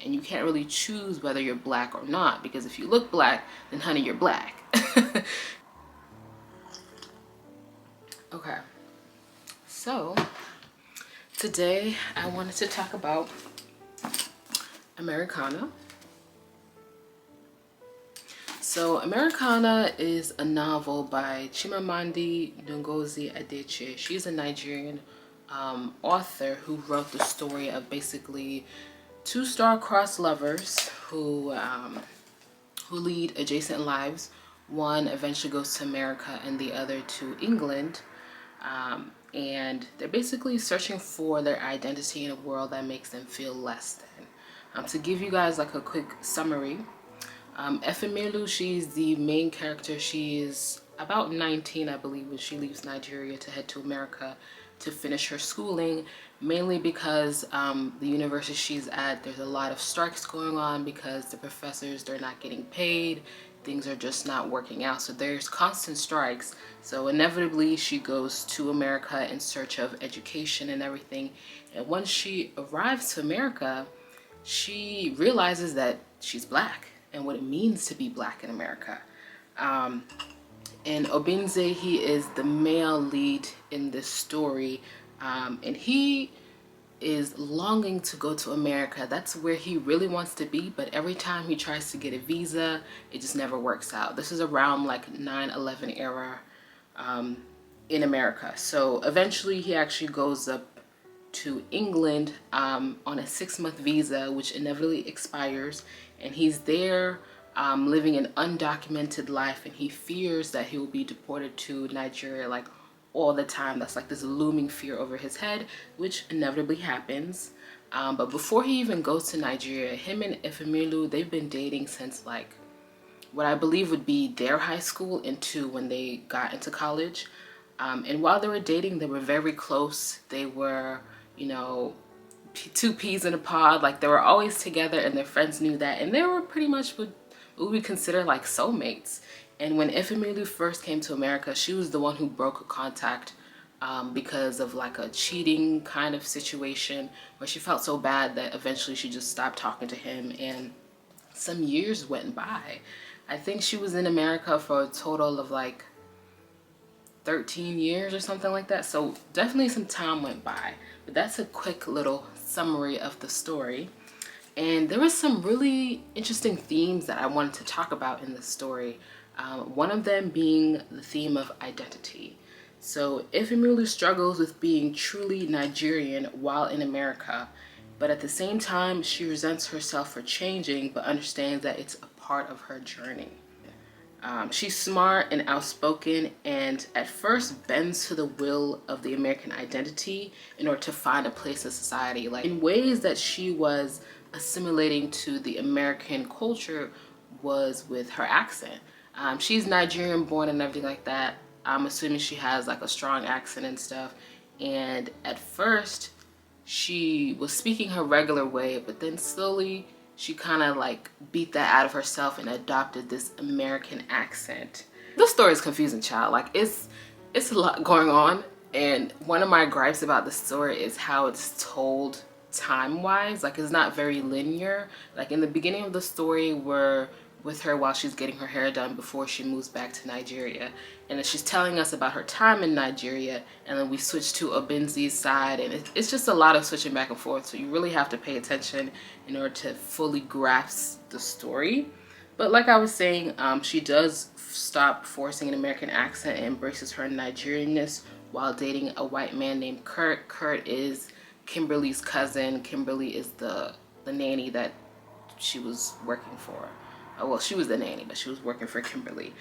and you can't really choose whether you're black or not, because if you look black, then honey, you're black. Okay, so today I wanted to talk about Americanah. So Americanah is a novel by Chimamanda Ngozi Adichie. She's a Nigerian author who wrote the story of basically two star-crossed lovers who lead adjacent lives. One eventually goes to America and the other to England. And they're basically searching for their identity in a world that makes them feel less than. To give you guys like a quick summary, Efemilu, she's the main character. She is about 19, I believe, when she leaves Nigeria to head to America to finish her schooling, mainly because the university she's at, there's a lot of strikes going on because the professors, they're not getting paid. Things are just not working out. So there's constant strikes. So inevitably she goes to America in search of education and everything. And once she arrives to America, she realizes that she's black and what it means to be black in America. And Obinze, he is the male lead in this story, and he is longing to go to America. That's where he really wants to be, but every time he tries to get a visa, it just never works out. This is around like 9/11 era in America. So eventually he actually goes up to England on a 6-month visa, which inevitably expires, and he's there living an undocumented life, and he fears that he will be deported to Nigeria like all the time. That's like this looming fear over his head, which inevitably happens. But before he even goes to Nigeria, him and Efemilu, they've been dating since like what I believe would be their high school into when they got into college. And while they were dating, they were very close. They were, you know, two peas in a pod. Like, they were always together, and their friends knew that, and they were pretty much what we consider like soulmates. And when Efemilu first came to America, she was the one who broke contact because of like a cheating kind of situation where she felt so bad that eventually she just stopped talking to him, and some years went by. I think she was in America for a total of like 13 years or something like that. So definitely some time went by, but that's a quick little summary of the story. And there was some really interesting themes that I wanted to talk about in this story. One of them being the theme of identity. So Efemilu struggles with being truly Nigerian while in America, but at the same time she resents herself for changing, but understands that it's a part of her journey. She's smart and outspoken, and at first bends to the will of the American identity in order to find a place in society, like in ways that she was assimilating to the American culture was with her accent. She's Nigerian born and everything like that. I'm assuming she has like a strong accent and stuff, and at first she was speaking her regular way, but then slowly she kind of like beat that out of herself and adopted this American accent. The story is confusing, child. Like, it's a lot going on, and one of my gripes about the story is how it's told time-wise. Like, it's not very linear. Like, in the beginning of the story, we're with her while she's getting her hair done before she moves back to Nigeria, and then she's telling us about her time in Nigeria, and then we switch to Obinze's side, and it's just a lot of switching back and forth, so you really have to pay attention in order to fully grasp the story. But like I was saying, she does stop forcing an American accent and embraces her Nigerianness while dating a white man named Kurt. Kurt is Kimberly's cousin. Kimberly is the nanny that she was working for. Well, she was the nanny, but she was working for Kimberly.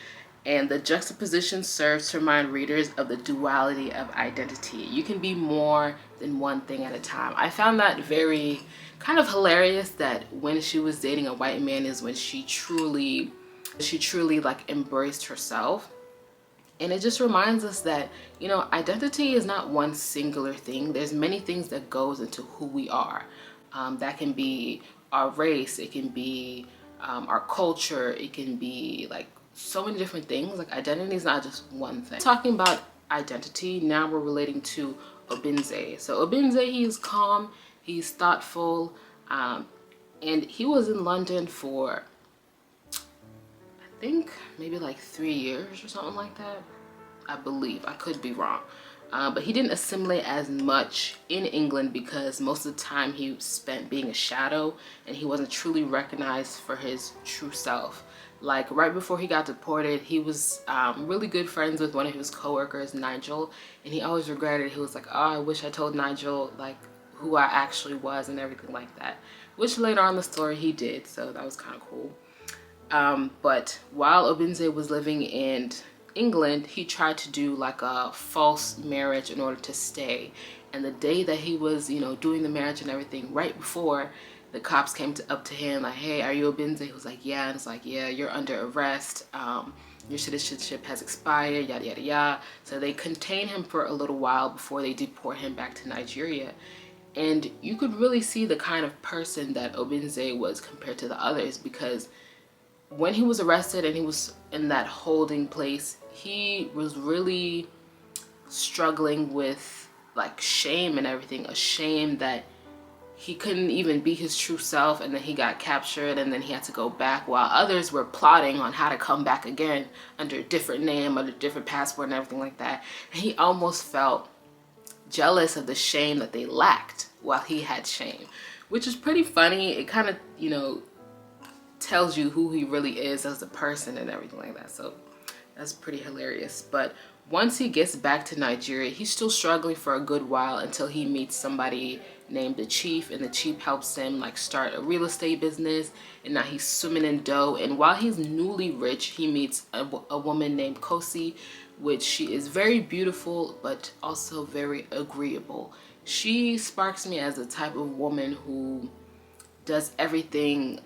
And the juxtaposition serves to remind readers of the duality of identity. You can be more than one thing at a time. I found that very kind of hilarious, that when she was dating a white man is when she truly like embraced herself. And it just reminds us that, you know, identity is not one singular thing. There's many things that goes into who we are. That can be our race, it can be our culture, it can be like so many different things. Like, identity is not just one thing. Talking about identity, now we're relating to Obinze. So Obinze, he's calm, he's thoughtful, And he was in London for, I think, maybe like 3 years or something like that. I believe. I could be wrong. But he didn't assimilate as much in England because most of the time he spent being a shadow, and he wasn't truly recognized for his true self. Like right before he got deported, he was really good friends with one of his coworkers, Nigel, and he always regretted. He was like, oh, I wish I told Nigel like who I actually was and everything like that, which later on in the story he did, so that was kind of cool. But while Obinze was living in England, he tried to do like a false marriage in order to stay. And the day that he was, you know, doing the marriage and everything, right before the cops came up to him like, hey, are you Obinze? He was like, yeah. And it's like, yeah, you're under arrest. Your citizenship has expired, yada, yada, yada. So they contain him for a little while before they deport him back to Nigeria. And you could really see the kind of person that Obinze was compared to the others, because when he was arrested and he was in that holding place, he was really struggling with like shame and everything. A shame that he couldn't even be his true self, and then he got captured and then he had to go back, while others were plotting on how to come back again under a different name, under a different passport and everything like that. And he almost felt jealous of the shame that they lacked while he had shame, which is pretty funny. It kind of, you know, tells you who he really is as a person and everything like that. So that's pretty hilarious. But once he gets back to Nigeria, he's still struggling for a good while until he meets somebody named the Chief, and the Chief helps him like start a real estate business, and now he's swimming in dough. And while he's newly rich, he meets a woman named Kosi, which she is very beautiful but also very agreeable. She sparks me as the type of woman who does everything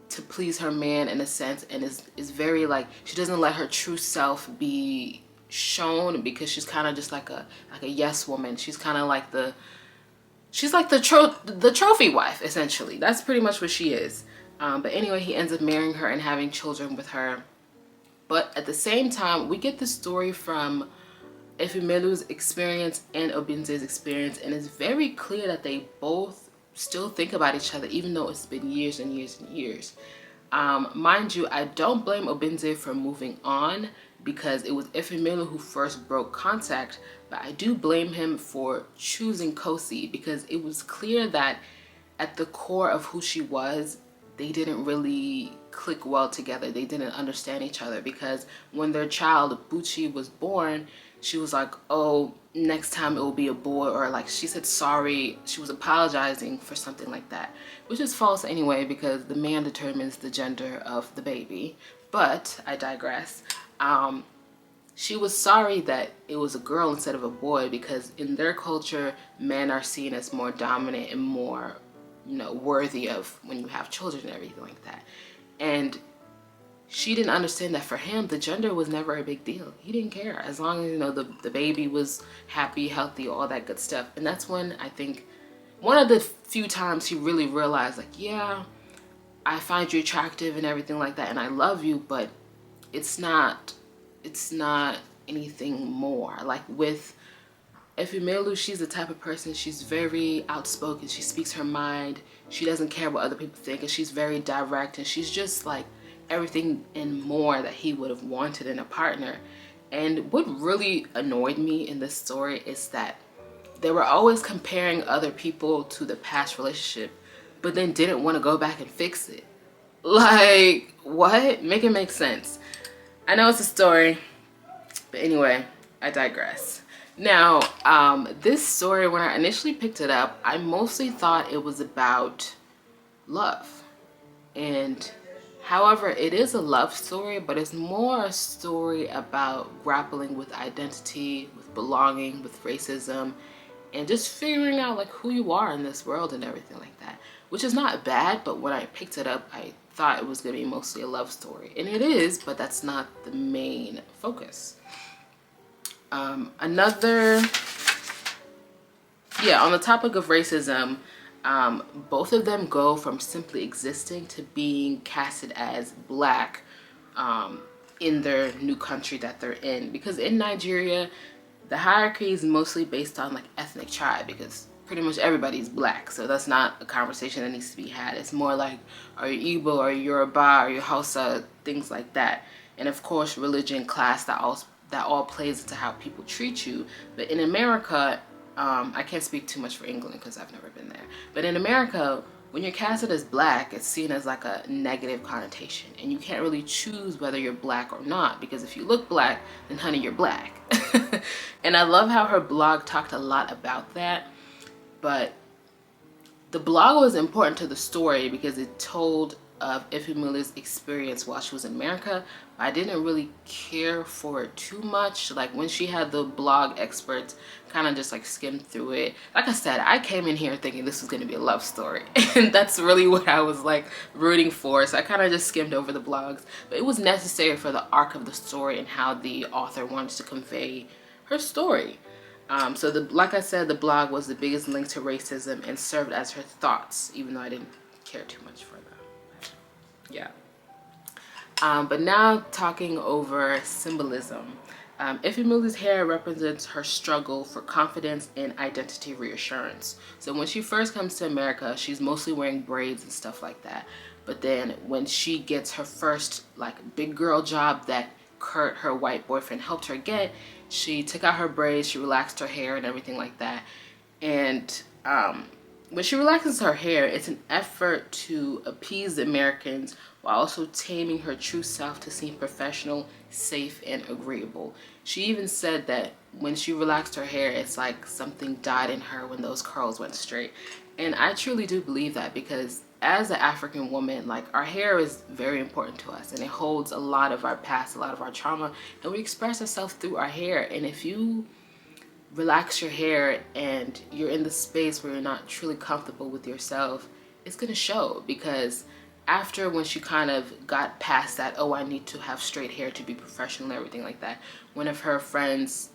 to please her man in a sense, and is very like, she doesn't let her true self be shown, because she's kind of just like a yes woman. She's kind of like the trophy wife, essentially. That's pretty much what she is. But anyway, he ends up marrying her and having children with her. But at the same time, we get the story from Efimelu's experience and Obinze's experience, and it's very clear that they both still think about each other, even though it's been years and years and years. Mind you, I don't blame Obinze for moving on, because it was Efemelu who first broke contact, but I do blame him for choosing Kosi, because it was clear that at the core of who she was, they didn't really click well together. They didn't understand each other, because when their child Buchi was born, she was like, oh, next time it will be a boy, or like she said sorry, she was apologizing for something like that, which is false anyway, because the man determines the gender of the baby. But I digress. She was sorry that it was a girl instead of a boy, because in their culture, men are seen as more dominant and more, you know, worthy of when you have children and everything like that. And she didn't understand that for him, the gender was never a big deal. He didn't care, as long as, you know, the baby was happy, healthy, all that good stuff. And that's when I think one of the few times he really realized, like, yeah, I find you attractive and everything like that, and I love you, but it's not anything more. Like with Efemelu, she's the type of person, she's very outspoken, she speaks her mind, she doesn't care what other people think, and she's very direct, and she's just like everything and more that he would have wanted in a partner. And what really annoyed me in this story is that they were always comparing other people to the past relationship, but then didn't want to go back and fix it. Like, what? Make it make sense. I know it's a story, but anyway, I digress. Now, this story, when I initially picked it up, I mostly thought it was about love. And however, it is a love story, but it's more a story about grappling with identity, with belonging, with racism, and just figuring out like who you are in this world and everything like that, which is not bad. But when I picked it up, I thought it was going to be mostly a love story, and it is, but that's not the main focus. On the topic of racism, both of them go from simply existing to being casted as black in their new country that they're in. Because in Nigeria, the hierarchy is mostly based on like ethnic tribe, because pretty much everybody's black, so that's not a conversation that needs to be had. It's more like, are you Igbo, are you Yoruba, are you Hausa, things like that. And of course, religion, class, that all plays into how people treat you. But in America, I can't speak too much for England because I've never been there. But in America, when you're casted as black, it's seen as like a negative connotation, and you can't really choose whether you're black or not, because if you look black, then honey, you're black. And I love how her blog talked a lot about that. But the blog was important to the story because it told of Ifumila's experience while she was in America. But I didn't really care for it too much. Like when she had the blog experts kind of just like skimmed through it. Like I said, I came in here thinking this was going to be a love story. And that's really what I was like rooting for. So I kind of just skimmed over the blogs. But it was necessary for the arc of the story and how the author wanted to convey her story. So like I said, the blog was the biggest link to racism and served as her thoughts, even though I didn't care too much for that. Yeah. But now talking over symbolism. Ifumila's hair represents her struggle for confidence and identity reassurance. So when she first comes to America, she's mostly wearing braids and stuff like that. But then when she gets her first like big girl job that Kurt, her white boyfriend, helped her get, she took out her braids, she relaxed her hair and everything like that. And when she relaxes her hair, it's an effort to appease the Americans while also taming her true self to seem professional, safe, and agreeable. She even said that when she relaxed her hair, it's like something died in her when those curls went straight. And I truly do believe that, because as an African woman, like, our hair is very important to us, and it holds a lot of our past, a lot of our trauma, and we express ourselves through our hair. And if you relax your hair and you're in the space where you're not truly comfortable with yourself, it's gonna show. Because after, when she kind of got past that, oh, I need to have straight hair to be professional and everything like that, one of her friends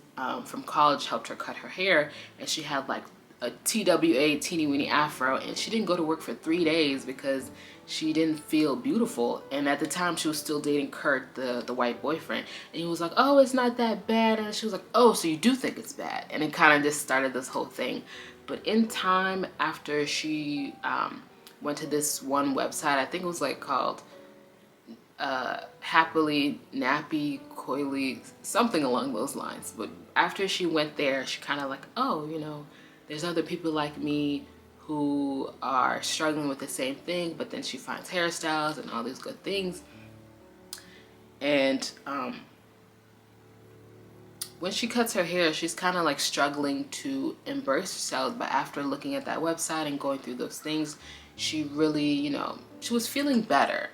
from college helped her cut her hair, and she had like a TWA, teeny weeny afro, and she didn't go to work for 3 days because she didn't feel beautiful. And at the time, she was still dating Kurt, the white boyfriend, and he was like, oh, it's not that bad. And she was like, oh, so you do think it's bad? And it kind of just started this whole thing. But in time, after she went to this one website, I think it was like called Happily Nappy Coily, something along those lines. But after she went there, she kind of like, oh, you know, there's other people like me who are struggling with the same thing. But then she finds hairstyles and all these good things. And when she cuts her hair, she's kind of like struggling to embrace herself. But after looking at that website and going through those things, she really, you know, she was feeling better.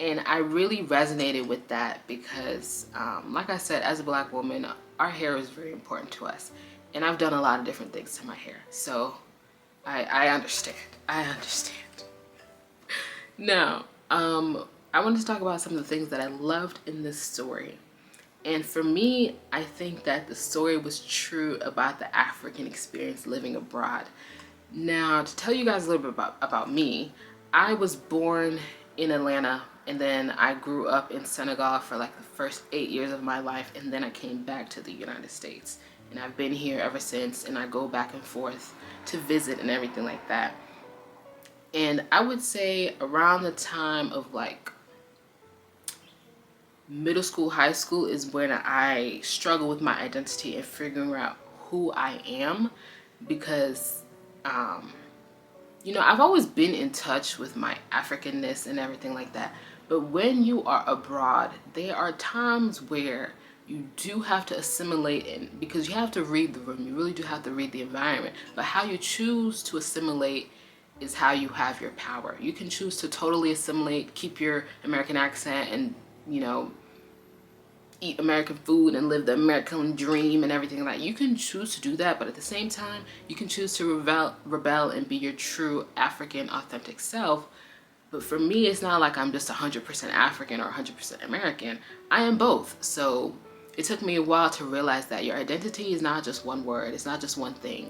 And I really resonated with that because, like I said, as a black woman, our hair is very important to us. And I've done a lot of different things to my hair. So I understand. I understand. Now, I wanted to talk about some of the things that I loved in this story. And for me, I think that the story was true about the African experience living abroad. Now, to tell you guys a little bit about me, I was born in Atlanta, and then I grew up in Senegal for like the first 8 years of my life, and then I came back to the United States. And I've been here ever since, and I go back and forth to visit and everything like that. And I would say around the time of like middle school, high school is when I struggle with my identity and figuring out who I am, because you know, I've always been in touch with my Africanness and everything like that. But when you are abroad, there are times where you do have to assimilate in, because you have to read the room. You really do have to read the environment. But how you choose to assimilate is how you have your power. You can choose to totally assimilate, keep your American accent, and, you know, eat American food and live the American dream and everything like that. You can choose to do that, but at the same time, you can choose to rebel and be your true African authentic self. But for me, it's not like I'm just 100% African or 100% American. I am both. So it took me a while to realize that your identity is not just one word. It's not just one thing.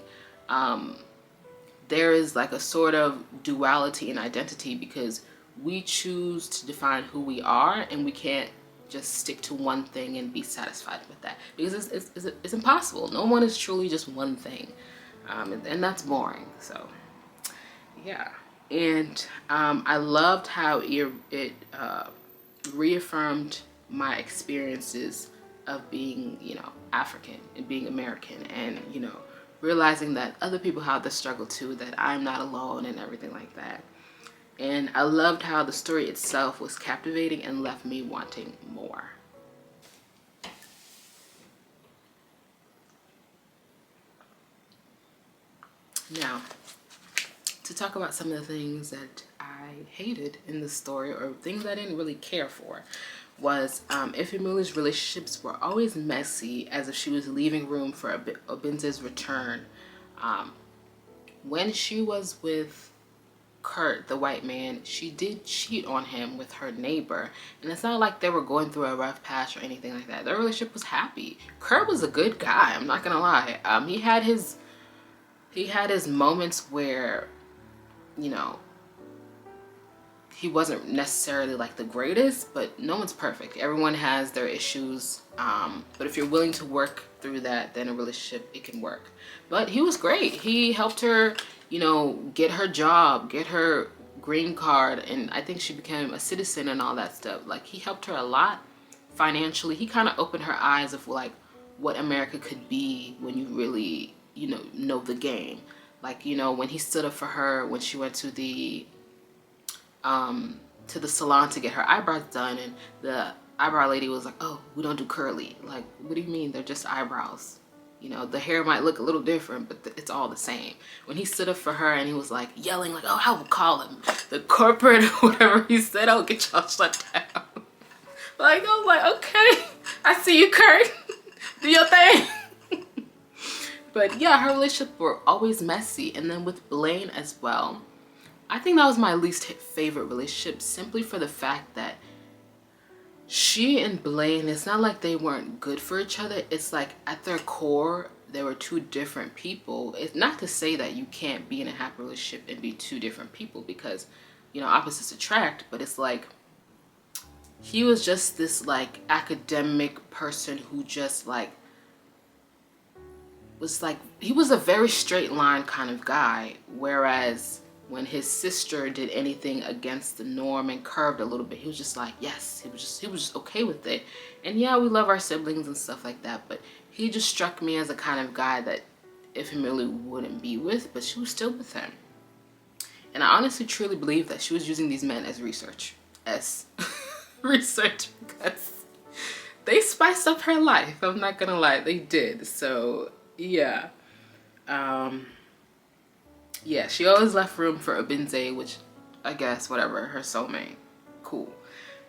There is like a sort of duality in identity, because we choose to define who we are, and we can't just stick to one thing and be satisfied with that, because it's impossible. No one is truly just one thing. and that's boring. So yeah. And I loved how it reaffirmed my experiences of being, you know, African and being American, and, you know, realizing that other people have the struggle too, that I'm not alone and everything like that. And I loved how the story itself was captivating and left me wanting more. Now, to talk about some of the things that I hated in the story, or things I didn't really care for, was Ifumila's relationships were always messy, as if she was leaving room for Obinze's return. When she was with Kurt, the white man, she did cheat on him with her neighbor, and it's not like they were going through a rough patch or anything like that. Their relationship was happy. Kurt was a good guy, I'm not gonna lie. He had his moments where, you know, he wasn't necessarily like the greatest, but no one's perfect. Everyone has their issues. But if you're willing to work through that, then a relationship, it can work. But he was great. He helped her, you know, get her job, get her green card, and I think she became a citizen and all that stuff. Like, he helped her a lot financially. He kind of opened her eyes of like what America could be when you really, you know the game. Like, you know, when he stood up for her when she went to the salon to get her eyebrows done, and the eyebrow lady was like, "Oh, we don't do curly." Like, what do you mean? They're just eyebrows. You know, the hair might look a little different, but it's all the same. When he stood up for her and he was like yelling like, "Oh, I will call him the corporate," or whatever he said, "I'll get y'all shut down." Like, I was like, okay, I see you, Kurt. Do your thing. But yeah, her relationships were always messy. And then with Blaine as well, I think that was my least favorite relationship, simply for the fact that she and Blaine, it's not like they weren't good for each other. It's like at their core, they were two different people. It's not to say that you can't be in a happy relationship and be two different people, because, you know, opposites attract, but it's like he was just this like academic person who just like was like, he was a very straight line kind of guy, whereas when his sister did anything against the norm and curved a little bit, he was just like, yes, he was just okay with it. And yeah, we love our siblings and stuff like that, but he just struck me as a kind of guy that Ifemili wouldn't be with, but she was still with him. And I honestly truly believe that she was using these men as research, because they spiced up her life. I'm not gonna lie, they did. So yeah. Yeah, she always left room for Obinze, which I guess, whatever, her soulmate, cool.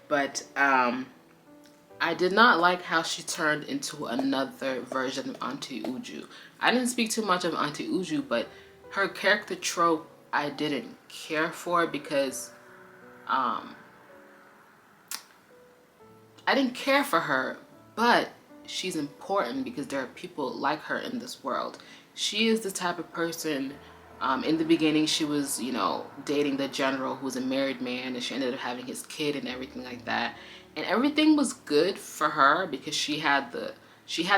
But I did not like how she turned into another version of Auntie Uju. I didn't speak too much of Auntie Uju, but her character trope I didn't care for, because I didn't care for her, but she's important because there are people like her in this world. She is the type of person, in the beginning she was, you know, dating the general who was a married man, and she ended up having his kid and everything like that. And everything was good for her because she had the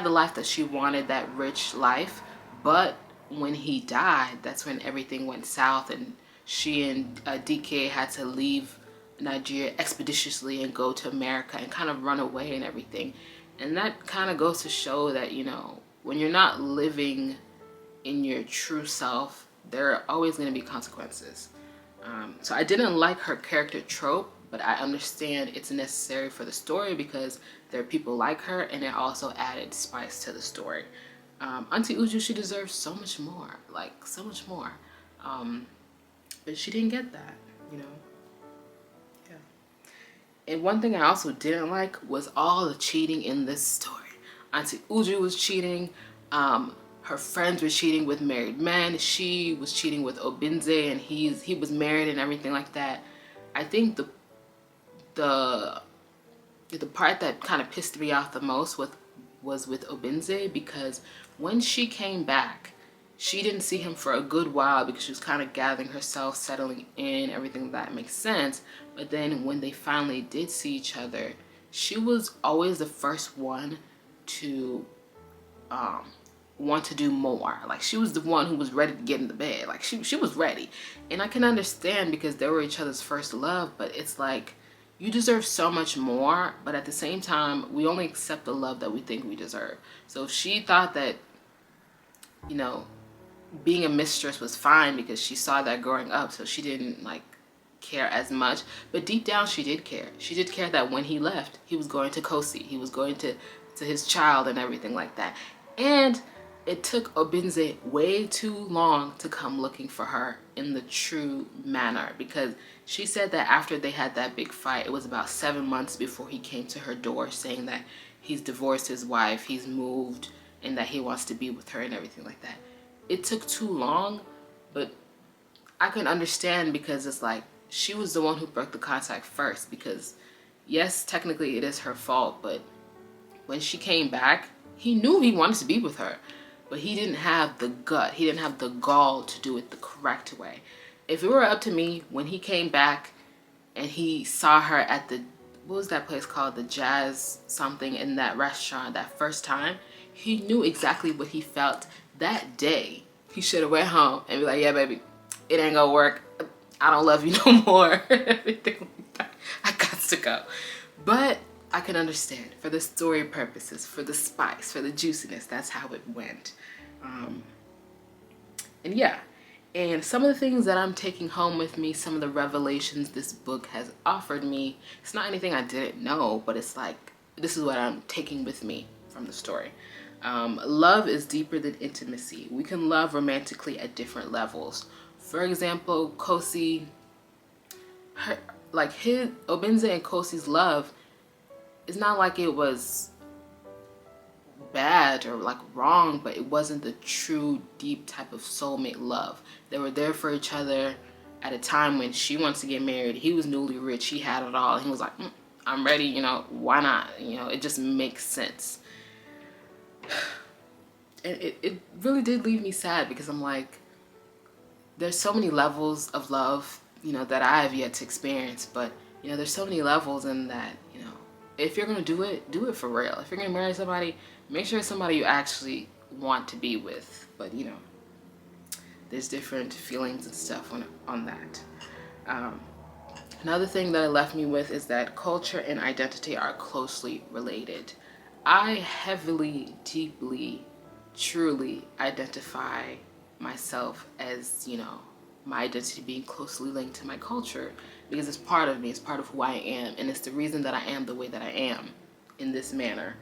life that she wanted, that rich life. But when he died, that's when everything went south, and she and DK had to leave Nigeria expeditiously and go to America and kind of run away and everything. And that kind of goes to show that, you know, when you're not living in your true self, there are always going to be consequences. So I didn't like her character trope, but I understand it's necessary for the story because there are people like her, and it also added spice to the story. Auntie Uju, she deserves so much more, like so much more. But she didn't get that, you know. And one thing I also didn't like was all the cheating in this story. Auntie Uju was cheating. Her friends were cheating with married men. She was cheating with Obinze, and he was married and everything like that. I think the part that kind of pissed me off the most was with Obinze, because when she came back, she didn't see him for a good while because she was kind of gathering herself, settling in, everything that makes sense. But then when they finally did see each other, she was always the first one to want to do more. Like, she was the one who was ready to get in the bed. Like, she was ready. And I can understand because they were each other's first love, but it's like, you deserve so much more, but at the same time, we only accept the love that we think we deserve. So if she thought that, you know, being a mistress was fine because she saw that growing up, so she didn't like care as much, but deep down she did care. She did care that when he left, he was going to Kosi, he was going to his child and everything like that. And it took Obinze way too long to come looking for her in the true manner, because she said that after they had that big fight, it was about 7 months before he came to her door saying that he's divorced his wife, he's moved, and that he wants to be with her and everything like that. It took too long, but I can understand because it's like, she was the one who broke the contact first, because yes, technically it is her fault, but when she came back, he knew he wanted to be with her, but he didn't have the gut, he didn't have the gall to do it the correct way. If it were up to me, when he came back and he saw her at the, what was that place called? The Jazz something, in that restaurant that first time, he knew exactly what he felt that day. He should have went home and be like, yeah, baby, it ain't gonna work. I don't love you no more. Everything like that. I got to go. But I can understand, for the story purposes, for the spice, for the juiciness, that's how it went. And yeah, and some of the things that I'm taking home with me, some of the revelations this book has offered me, it's not anything I didn't know, but it's like, this is what I'm taking with me from the story. Love is deeper than intimacy. We can love romantically at different levels. For example, Kosi, Obinze and Kosi's love, it's not like it was bad or like wrong, but it wasn't the true deep type of soulmate love. They were there for each other at a time when she wants to get married. He was newly rich, he had it all. He was like, I'm ready, you know, why not? You know, it just makes sense. And it really did leave me sad, because I'm like, there's so many levels of love, you know, that I have yet to experience. But, you know, there's so many levels in that, you know, if you're going to do it for real. If you're going to marry somebody, make sure it's somebody you actually want to be with. But, you know, there's different feelings and stuff on that. Another thing that it left me with is that culture and identity are closely related. I heavily, deeply, truly identify myself as, you know, my identity being closely linked to my culture, because it's part of me, it's part of who I am, and it's the reason that I am the way that I am in this manner.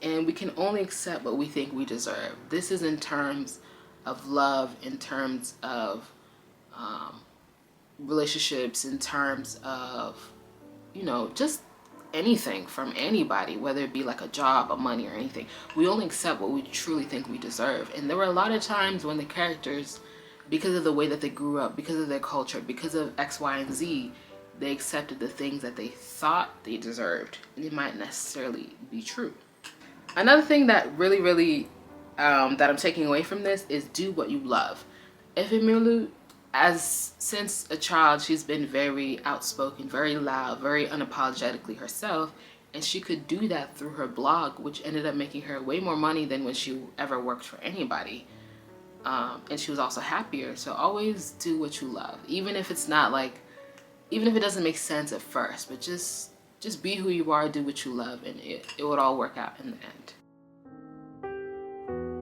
And we can only accept what we think we deserve. This is in terms of love, in terms of relationships, in terms of, you know, just anything from anybody, whether it be like a job, or money, or anything. We only accept what we truly think we deserve. And there were a lot of times when the characters, because of the way that they grew up, because of their culture, because of X, Y, and Z, they accepted the things that they thought they deserved, and it might necessarily be true. Another thing that really that I'm taking away from this is do what you love. Efemilu, since a child, she's been very outspoken, very loud, very unapologetically herself, and she could do that through her blog, which ended up making her way more money than when she ever worked for anybody. And she was also happier. So always do what you love, even if it's not like, even if it doesn't make sense at first, but just be who you are, do what you love, and it would all work out in the end.